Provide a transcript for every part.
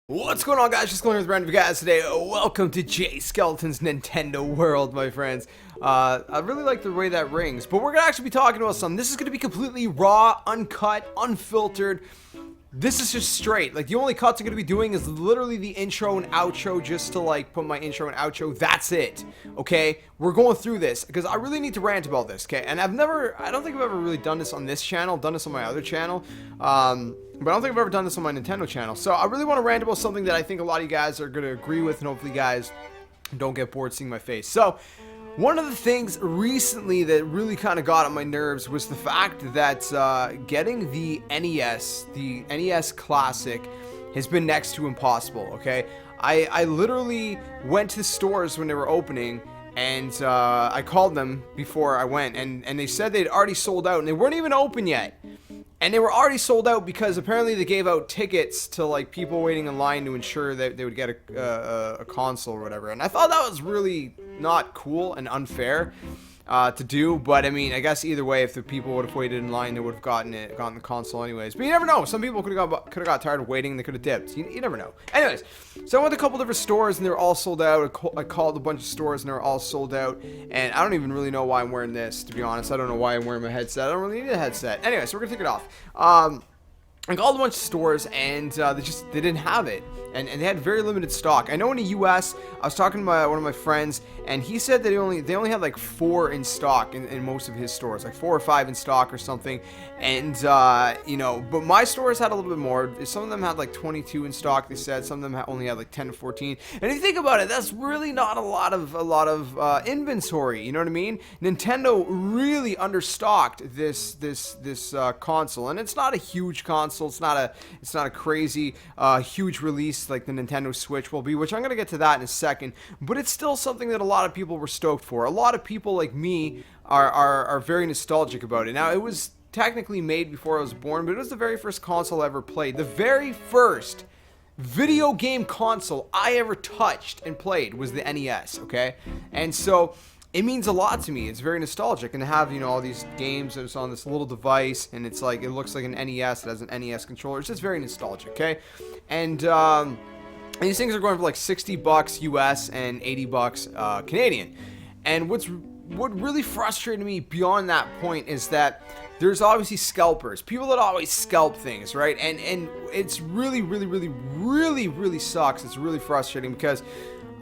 What's going on, guys? JSkeleton with random guys today. Welcome to JSkeleton's Nintendo World, my friends. I really like the way that rings, but we're gonna actually be talking about something. This is gonna be completely raw, uncut, unfiltered. This is just straight. Like, the only cuts I'm gonna be doing is literally the intro and outro, just to like put my intro and outro. That's it. Okay, we're going through this because I really need to rant about this. Okay, and I don't think I've ever really done this on this channel. Done this on my other channel. But I don't think I've ever done this on my Nintendo channel. So I really want to rant about something that I think a lot of you guys are going to agree with, and hopefully you guys don't get bored seeing my face. So one of the things recently that really kind of got on my nerves was the fact that getting the NES Classic, has been next to impossible. Okay, I literally went to the stores when they were opening, and I called them before I went, and they said they'd already sold out, and they weren't even open yet. And they were already sold out because apparently they gave out tickets to like people waiting in line to ensure that they would get a console or whatever. And I thought that was really not cool and unfair to do. But I mean, I guess either way, if the people would have waited in line, they would have gotten the console anyways. But you never know. Some people could have got tired of waiting. They could have dipped. You never know. Anyways, so I went to a couple different stores and they were all sold out. I called a bunch of stores and they were all sold out. And I don't even really know why I'm wearing this, to be honest. I don't know why I'm wearing my headset. I don't really need a headset. Anyway, so we're gonna take it off. I called a bunch of stores and they didn't have it, and they had very limited stock. I know in the US, I was talking to one of my friends, and he said that they only had like 4 in stock in most of his stores, like 4 or 5 in stock or something. And you know, but my stores had a little bit more. Some of them had like 22 in stock, they said. Some of them only had like 10 to 14. And if you think about it, that's really not a lot of inventory. You know what I mean? Nintendo really understocked this console, and it's not a huge console. It's not a crazy huge release like the Nintendo Switch will be, which I'm gonna get to that in a second. But it's still something that a lot of people were stoked for. A lot of people like me are very nostalgic about it. Now, it was technically made before I was born, but it was the very first console I ever played. The very first video game console I ever touched and played was the NES. Okay, and so it means a lot to me. It's very nostalgic, and to have, you know, all these games that's on this little device, and it's like, it looks like an NES. It has an NES controller. It's just very nostalgic. Okay, and these things are going for like $60 US and $80 Canadian. And what really frustrated me beyond that point is that there's obviously scalpers, people that always scalp things, right? And it's really sucks. It's really frustrating because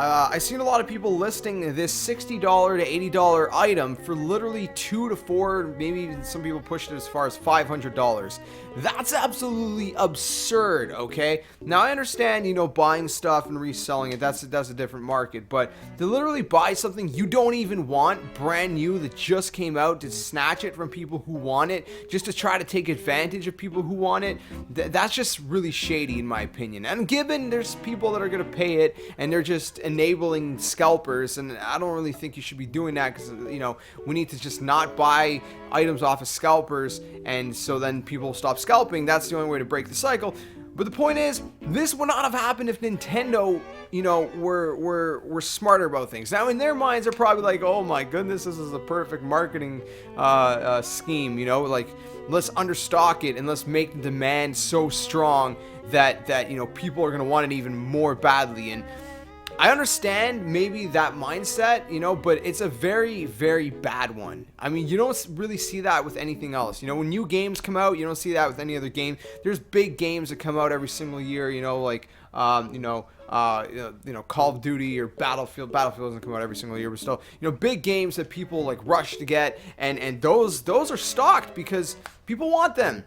I've seen a lot of people listing this $60 to $80 item for literally $2 to $4, maybe even some people pushed it as far as $500. That's absolutely absurd, okay? Now, I understand, you know, buying stuff and reselling it, that's a different market, but to literally buy something you don't even want, brand new, that just came out, to snatch it from people who want it, just to try to take advantage of people who want it, that's just really shady in my opinion. And given there's people that are going to pay it, and they're just enabling scalpers, and I don't really think you should be doing that, because, you know, we need to just not buy items off of scalpers, and so then people stop scalping. That's the only way to break the cycle. But the point is, this would not have happened if Nintendo, you know, were smarter about things. Now, in their minds, they're probably like, oh my goodness, this is a perfect marketing scheme, you know, like, let's understock it and let's make the demand so strong that you know, people are going to want it even more badly. And I understand maybe that mindset, you know, but it's a very bad one. I mean, you don't really see that with anything else. You know, when new games come out, you don't see that with any other game. There's big games that come out every single year, you know, like, you know, Call of Duty or Battlefield. Battlefield doesn't come out every single year, but still, you know, big games that people like rush to get, and those are stocked because people want them.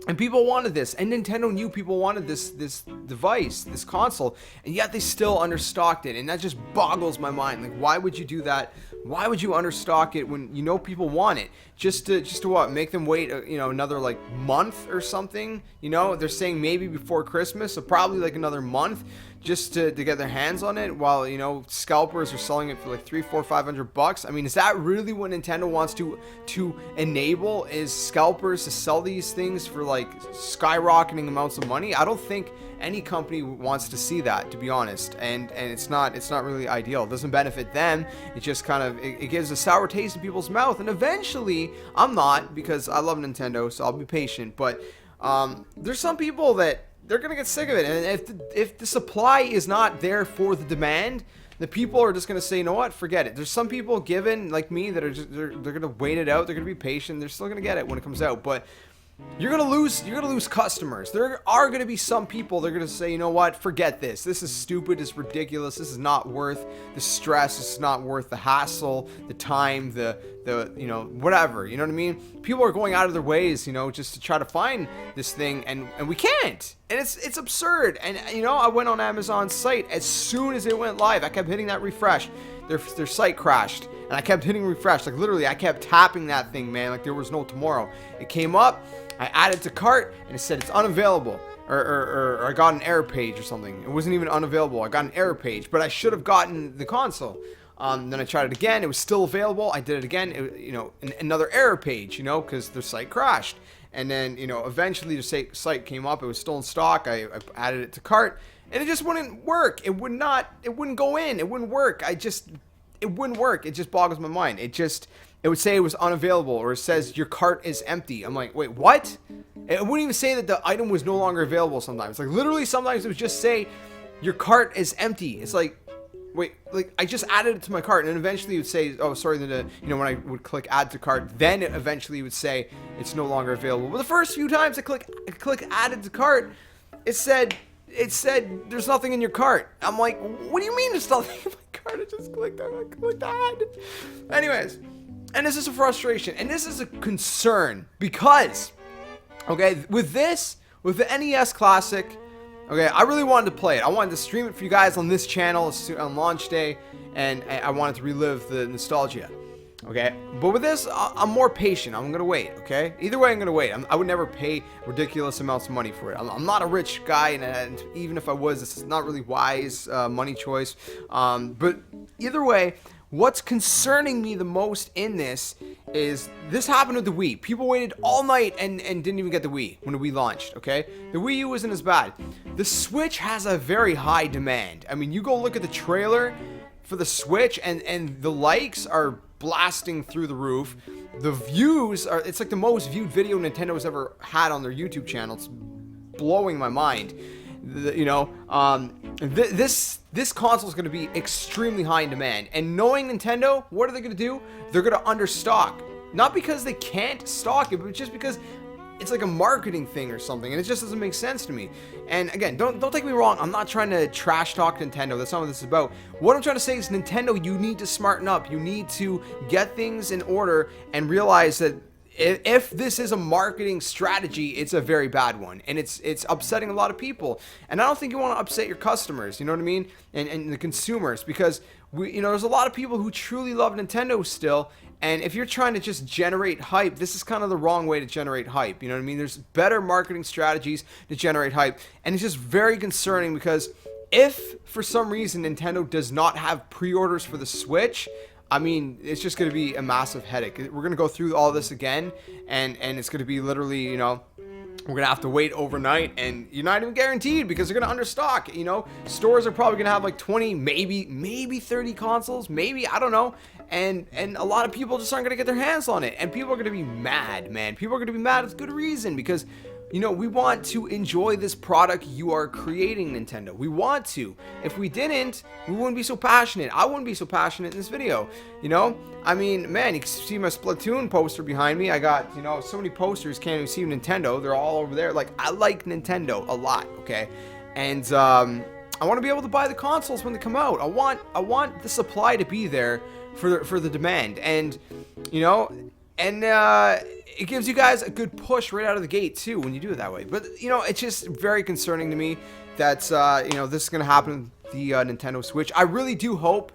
And people wanted this, and Nintendo knew people wanted this device, this console, and yet they still understocked it, and that just boggles my mind. Like, why would you do that? Why would you understock it when you know people want it? Just to what? Make them wait, you know, another like month or something? You know, they're saying maybe before Christmas, so probably like another month just to get their hands on it, while, you know, scalpers are selling it for like $300, $400, $500. I mean, is that really what Nintendo wants to enable? Is scalpers to sell these things for like skyrocketing amounts of money? I don't think any company wants to see that, to be honest, and it's not really ideal. It doesn't benefit them. It just kind of it gives a sour taste in people's mouth, and eventually, I'm not, because I love Nintendo, so I'll be patient, but there's some people that they're gonna get sick of it. And if the supply is not there for the demand, the people are just gonna say, you know what, forget it. There's some people given like me that are just they're gonna wait it out. They're gonna be patient. They're still gonna get it when it comes out, but you're gonna lose customers. There are gonna be some people that are gonna say, you know what, forget this. This is stupid. It's ridiculous. This is not worth the stress. It's not worth the hassle, the time, the you know, whatever. You know what I mean? People are going out of their ways, you know, just to try to find this thing, and we can't. And it's absurd. And you know, I went on Amazon's site as soon as it went live. I kept hitting that refresh. Their site crashed, and I kept hitting refresh. Like literally, I kept tapping that thing, man, like there was no tomorrow. It came up. I added to cart and it said it's unavailable, or I got an error page or something. It wasn't even unavailable. I got an error page, but I should have gotten the console. Then I tried it again. It was still available. I did it again. You know, another error page, you know, because the site crashed. And then, you know, eventually the site came up. It was still in stock. I added it to cart, and it just wouldn't work. It wouldn't go in. It wouldn't work. It wouldn't work. It just boggles my mind. It would say it was unavailable, or it says your cart is empty. I'm like, wait, what? It wouldn't even say that the item was no longer available sometimes. Like literally sometimes it would just say your cart is empty. It's like, wait, like I just added it to my cart, and eventually it would say, oh, sorry, you know, when I would click add to cart, then it eventually would say it's no longer available. But the first few times I click added to cart, it said there's nothing in your cart. I'm like, what do you mean there's nothing in my cart? I just clicked add. Anyways. And this is a frustration, and this is a concern, because, okay, with the NES Classic, okay, I really wanted to play it. I wanted to stream it for you guys on this channel on launch day, and I wanted to relive the nostalgia, okay? But with this, I'm more patient. I'm going to wait, okay? Either way, I'm going to wait. I would never pay ridiculous amounts of money for it. I'm not a rich guy, and even if I was, this is not really wise money choice. But either way, what's concerning me the most in this is this happened with the Wii. People waited all night and didn't even get the Wii when the Wii launched, okay? The Wii U wasn't as bad. The Switch has a very high demand. I mean, you go look at the trailer for the Switch, and the likes are blasting through the roof. The views are, it's like the most viewed video Nintendo's ever had on their YouTube channel. It's blowing my mind. You know, this console is going to be extremely high in demand, and knowing Nintendo, what are they going to do? They're going to understock, not because they can't stock it, but just because it's like a marketing thing or something, and it just doesn't make sense to me. And again, don't take me wrong, I'm not trying to trash talk Nintendo. That's not what this is about. What I'm trying to say is, Nintendo, you need to smarten up. You need to get things in order and realize that if this is a marketing strategy, it's a very bad one, and it's upsetting a lot of people. And I don't think you want to upset your customers, you know what I mean, and the consumers, because you know, there's a lot of people who truly love Nintendo still. And if you're trying to just generate hype, this is kind of the wrong way to generate hype. You know what I mean? There's better marketing strategies to generate hype, and it's just very concerning, because if for some reason Nintendo does not have pre-orders for the Switch, I mean, it's just going to be a massive headache. We're going to go through all this again, and it's going to be literally, you know, we're going to have to wait overnight, and you're not even guaranteed, because they're going to understock, you know. Stores are probably going to have like 20, maybe 30 consoles, maybe, I don't know. And a lot of people just aren't going to get their hands on it, and people are going to be mad, man. People are going to be mad with good reason, because, you know, we want to enjoy this product you are creating, Nintendo. We want to. If we didn't, we wouldn't be so passionate. I wouldn't be so passionate in this video, you know? I mean, man, you can see my Splatoon poster behind me. I got, you know, so many posters, can't even see Nintendo. They're all over there. Like, I like Nintendo a lot, okay? And, I want to be able to buy the consoles when they come out. I want the supply to be there for the demand. And, you know, and, it gives you guys a good push right out of the gate too when you do it that way. But you know, it's just very concerning to me that you know, this is gonna happen with the Nintendo Switch. I really do hope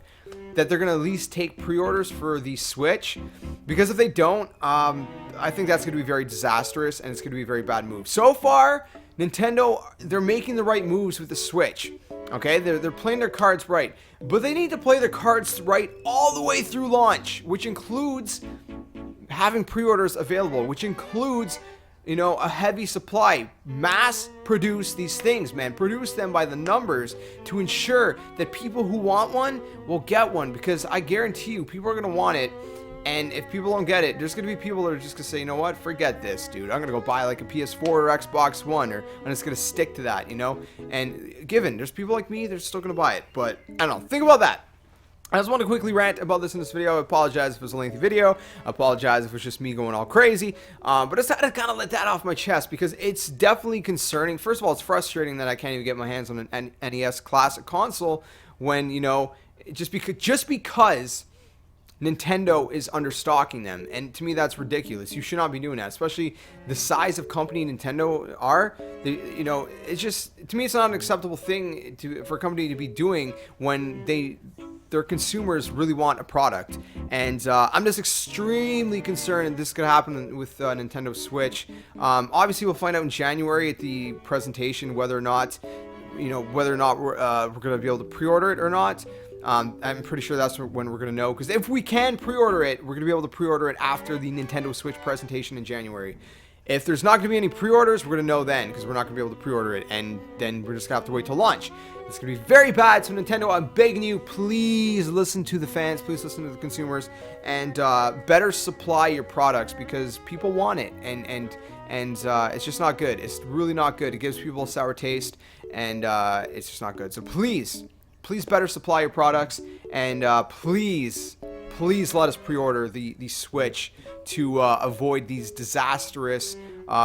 that they're gonna at least take pre-orders for the Switch, because if they don't, I think that's gonna be very disastrous, and it's gonna be a very bad move. So far, Nintendo, they're making the right moves with the Switch. Okay, they're playing their cards right, but they need to play their cards right all the way through launch, which includes having pre-orders available, which includes, you know, a heavy supply. Mass produce these things, man. Produce them by the numbers to ensure that people who want one will get one, because I guarantee you people are going to want it, And if people don't get it, there's going to be people that are just going to say, you know what, forget this, dude. I'm going to go buy like a PS4 or Xbox One, or I'm just going to stick to that, you know? And given, there's people like me, they're still going to buy it. But I don't know. Think about that. I just want to quickly rant about this in this video. I apologize if it was a lengthy video. I apologize if it was just me going all crazy. But I just had to kind of let that off my chest because it's definitely concerning. First of all, it's frustrating that I can't even get my hands on an NES Classic console when, you know, just because Nintendo is understocking them, and to me that's ridiculous. You should not be doing that, especially the size of company Nintendo are. You know, it's just, to me, it's not an acceptable thing for a company to be doing when their consumers really want a product. And I'm just extremely concerned that this could happen with Nintendo Switch. Obviously, we'll find out in January at the presentation whether or not we're going to be able to pre-order it or not. I'm pretty sure that's when we're going to know, because if we can pre-order it, we're going to be able to pre-order it after the Nintendo Switch presentation in January. If there's not going to be any pre-orders, we're going to know then, because we're not going to be able to pre-order it, and then we're just going to have to wait till launch. It's going to be very bad. So Nintendo, I'm begging you, please listen to the fans, please listen to the consumers, and better supply your products, because people want it, and it's just not good. It's really not good. It gives people a sour taste, and it's just not good. So please better supply your products, and please let us pre-order the Switch to avoid these disastrous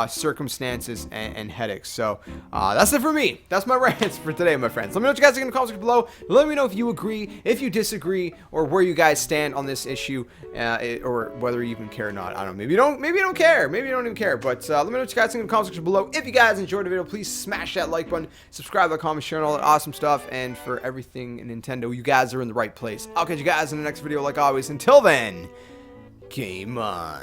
circumstances and headaches. So that's it for me. That's my rants for today, my friends. Let me know what you guys think in the comments below. Let me know if you agree, if you disagree, or where you guys stand on this issue, or whether you even care or not. I don't know. Maybe you don't care. Maybe you don't even care. But let me know what you guys think in the comment section below. If you guys enjoyed the video, please smash that like button, subscribe, like, comment, share, and all that awesome stuff. And for everything in Nintendo, you guys are in the right place. I'll catch you guys in the next video, like always. Until then, game on.